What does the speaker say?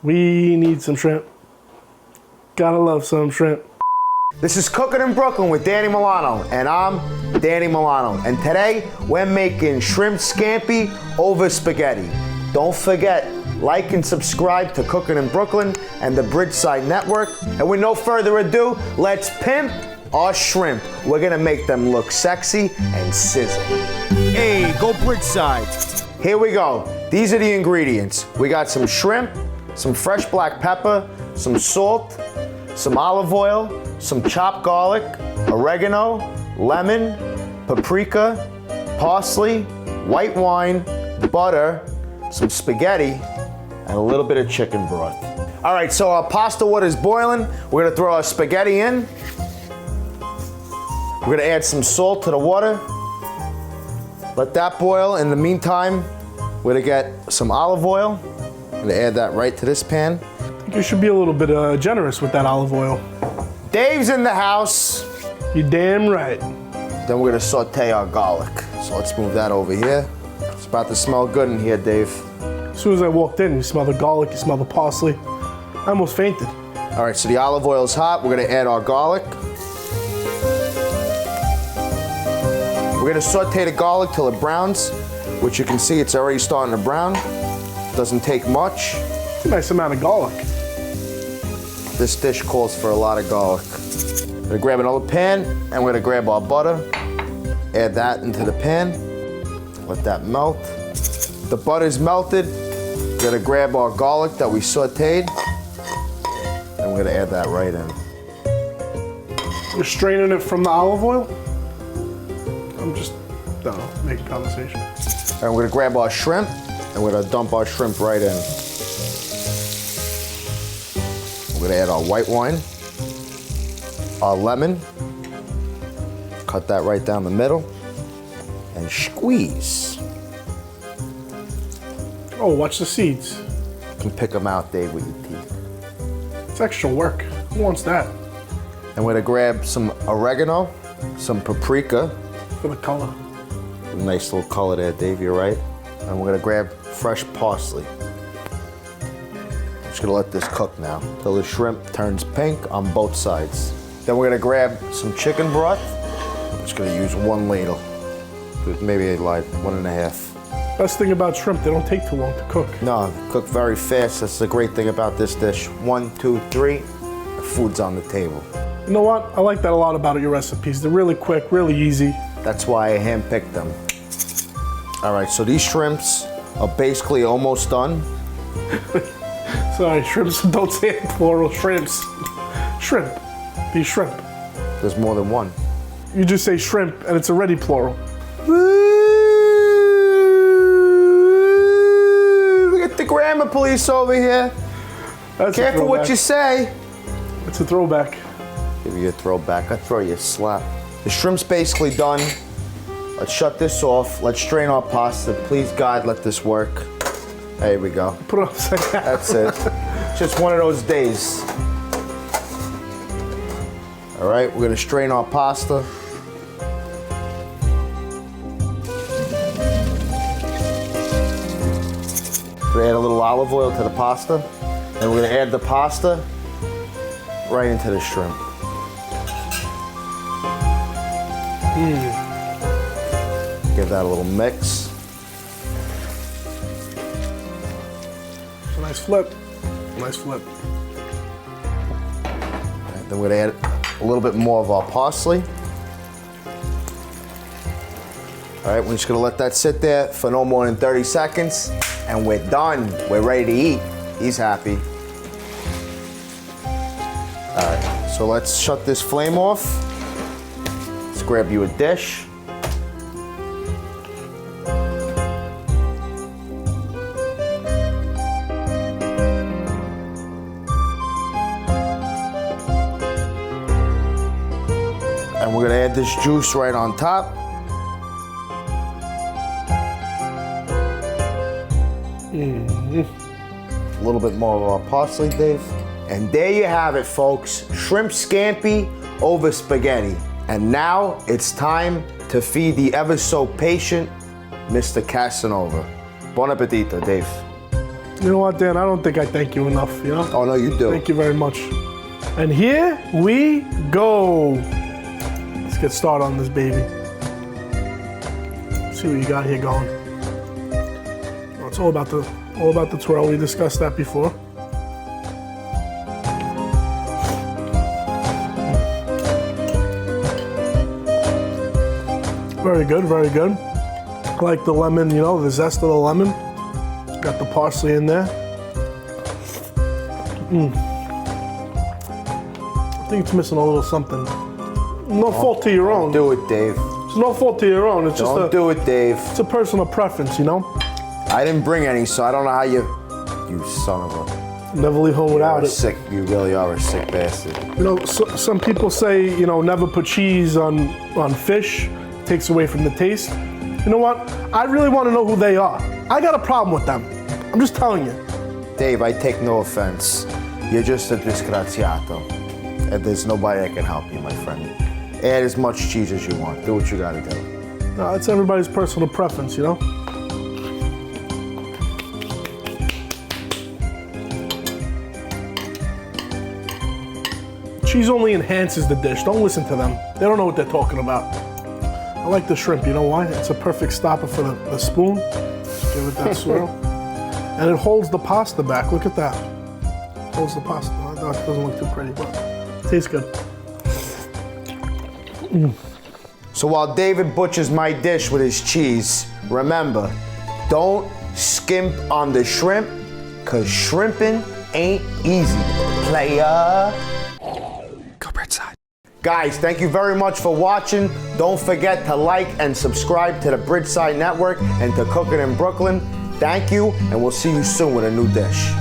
We need some shrimp. Gotta love some shrimp. This is Cookin' in Brooklyn with Danny Milano, and I'm Danny Milano. And today, we're making shrimp scampi over spaghetti. Don't forget, like and subscribe to Cookin' in Brooklyn and the Bridgeside Network. And with no further ado, let's pimp our shrimp. We're gonna make them look sexy and sizzle. Hey, go Bridgeside. Here we go. These are the ingredients. We got some shrimp, some fresh black pepper, some salt, some olive oil, some chopped garlic, oregano, lemon, paprika, parsley, white wine, butter, some spaghetti, and a little bit of chicken broth. All right, so our pasta water is boiling. We're gonna throw our spaghetti in. We're gonna add some salt to the water. Let that boil. In the meantime, we're gonna get some olive oil. I'm gonna add that right to this pan. I think you should be a little bit generous with that olive oil. Dave's in the house. You damn right. Then we're gonna saute our garlic. So let's move that over here. It's about to smell good in here, Dave. As soon as I walked in, you smell the garlic, you smell the parsley. I almost fainted. All right, so the olive oil is hot. We're gonna add our garlic. We're gonna saute the garlic till it browns, which you can see it's already starting to brown. Doesn't take much. It's a nice amount of garlic. This dish calls for a lot of garlic. We're gonna grab another pan and we're gonna grab our butter, add that into the pan, let that melt. The butter's melted. We're gonna grab our garlic that we sauteed and we're gonna add that right in. You're straining it from the olive oil? I'm just, making conversation. And we're gonna grab our shrimp and we're gonna dump our shrimp right in. We're gonna add our white wine, our lemon, cut that right down the middle, and squeeze. Oh, watch the seeds. You can pick them out, Dave, with your teeth. It's extra work. Who wants that? And we're gonna grab some oregano, some paprika. For the color. A nice little color there, Dave, you're right. And we're gonna grab fresh parsley. I'm just gonna let this cook now till the shrimp turns pink on both sides. Then we're gonna grab some chicken broth. I'm just gonna use 1 ladle. Maybe like 1.5. Best thing about shrimp, they don't take too long to cook. No, they cook very fast. That's the great thing about this dish. 1, 2, 3, the food's on the table. You know what? I like that a lot about your recipes. They're really quick, really easy. That's why I handpicked them. All right, so these shrimps are basically almost done. Sorry, shrimps, don't say it plural, shrimps. Shrimp, these shrimp. There's more than one. You just say shrimp and it's already plural. We got the grammar police over here. That's Careful what you say. It's a throwback. Give you a throwback, I throw you a slap. The shrimp's basically done. Let's shut this off. Let's strain our pasta. Please, God, let this work. There we go. Put it upside down. That's it. Just one of those days. All right, we're gonna strain our pasta. We're gonna add a little olive oil to the pasta. And we're gonna add the pasta right into the shrimp. Give that a little mix. It's a nice flip. Nice flip. Right, then we're gonna add a little bit more of our parsley. All right, we're just gonna let that sit there for no more than 30 seconds, and we're done. We're ready to eat. He's happy. All right, so let's shut this flame off. Let's grab you a dish. And we're gonna add this juice right on top. A little bit more of our parsley, Dave. And there you have it, folks. Shrimp scampi over spaghetti. And now it's time to feed the ever so patient Mr. Casanova. Buon appetito, Dave. You know what, Dan? I don't think I thank you enough, you know? Oh, no, you do. Thank you very much. And here we go. Let's get started on this baby. See what you got here going. Oh, it's all about the twirl. We discussed that before. Very good, very good. I like the lemon, you know, the zest of the lemon. Got the parsley in there. I think it's missing a little something. No fault to your own. Do it, Dave. It's no fault to your own. It's just Don't do it, Dave. It's a personal preference, you know? I didn't bring any, so I don't know how you son of a... Never leave home without it. Sick. You really are a sick bastard. You know, some people say, you know, never put cheese on fish. Takes away from the taste. You know what? I really want to know who they are. I got a problem with them. I'm just telling you. Dave, I take no offense. You're just a disgraziato. And there's nobody that can help you, my friend. Add as much cheese as you want. Do what you gotta do. No, it's everybody's personal preference, you know? Cheese only enhances the dish. Don't listen to them. They don't know what they're talking about. I like the shrimp, you know why? It's a perfect stopper for the spoon. Just give it that swirl. And it holds the pasta back. Look at that. Holds the pasta. That doesn't look too pretty, but it tastes good. So while David butchers my dish with his cheese, remember, don't skimp on the shrimp, cause shrimping ain't easy, playa. Go Bridgeside. Guys, thank you very much for watching. Don't forget to like and subscribe to the Bridgeside Network and to Cookin in Brooklyn. Thank you, and we'll see you soon with a new dish.